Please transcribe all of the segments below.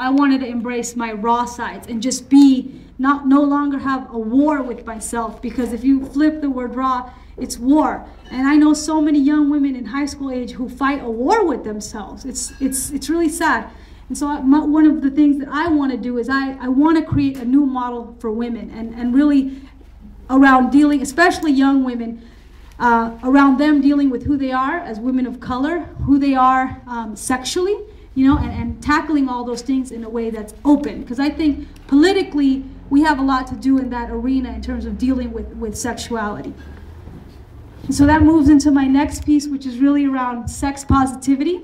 I wanted to embrace my raw sides and just be, no longer have a war with myself, because if you flip the word raw, it's war. And I know so many young women in high school age who fight a war with themselves. It's really sad. And so one of the things that I want to do is I want to create a new model for women, and really around dealing, especially young women, around them dealing with who they are as women of color, who they are sexually, you know, and tackling all those things in a way that's open. Because I think politically we have a lot to do in that arena in terms of dealing with sexuality. And so that moves into my next piece, which is really around sex positivity.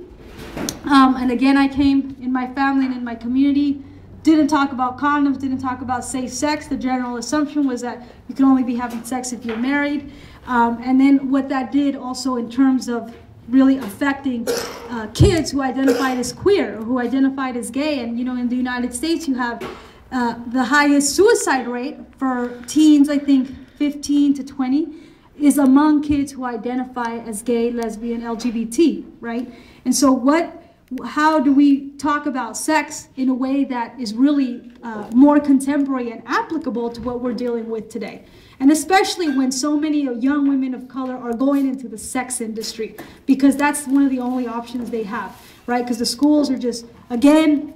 And again, I came in my family and in my community, didn't talk about condoms, didn't talk about safe sex. The general assumption was that you can only be having sex if you're married. And then what that did also in terms of really affecting kids who identified as queer or who identified as gay. And you know, in the United States, you have the highest suicide rate for teens, I think 15 to 20, is among kids who identify as gay, lesbian, LGBT, right? And so how do we talk about sex in a way that is really more contemporary and applicable to what we're dealing with today? And especially when so many young women of color are going into the sex industry, because that's one of the only options they have, right? Because the schools are just, again,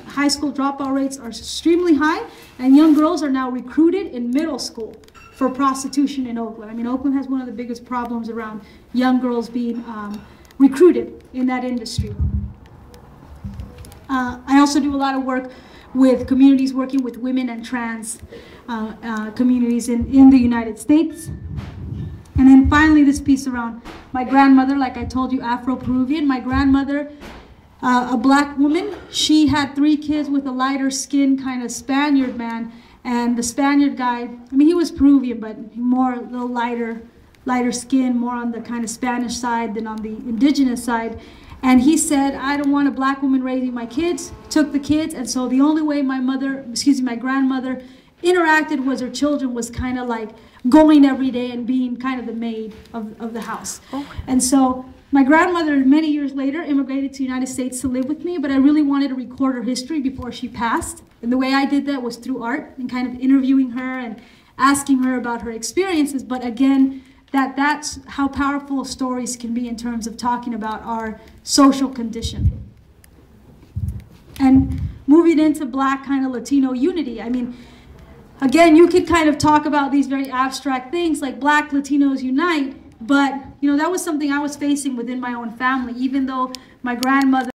high school dropout rates are extremely high, and young girls are now recruited in middle school for prostitution in Oakland. I mean, Oakland has one of the biggest problems around young girls being recruited in that industry. I also do a lot of work with communities working with women and trans communities in the United States. And then finally, this piece around my grandmother, like I told you, Afro-Peruvian. My grandmother, a black woman, she had 3 kids with a lighter skin kind of Spaniard man. And the Spaniard guy, I mean, he was Peruvian, but more a little lighter skin, more on the kind of Spanish side than on the indigenous side. And he said, I don't want a black woman raising my kids, took the kids. And so the only way my grandmother interacted with her children was kind of like going every day and being kind of the maid of the house. Okay. And so my grandmother, many years later, immigrated to the United States to live with me, but I really wanted to record her history before she passed. And the way I did that was through art and kind of interviewing her and asking her about her experiences. But again, that's how powerful stories can be in terms of talking about our social condition. And moving into Black kind of Latino unity, I mean, again, you could kind of talk about these very abstract things like Black Latinos unite, but you know, that was something I was facing within my own family, even though my grandmother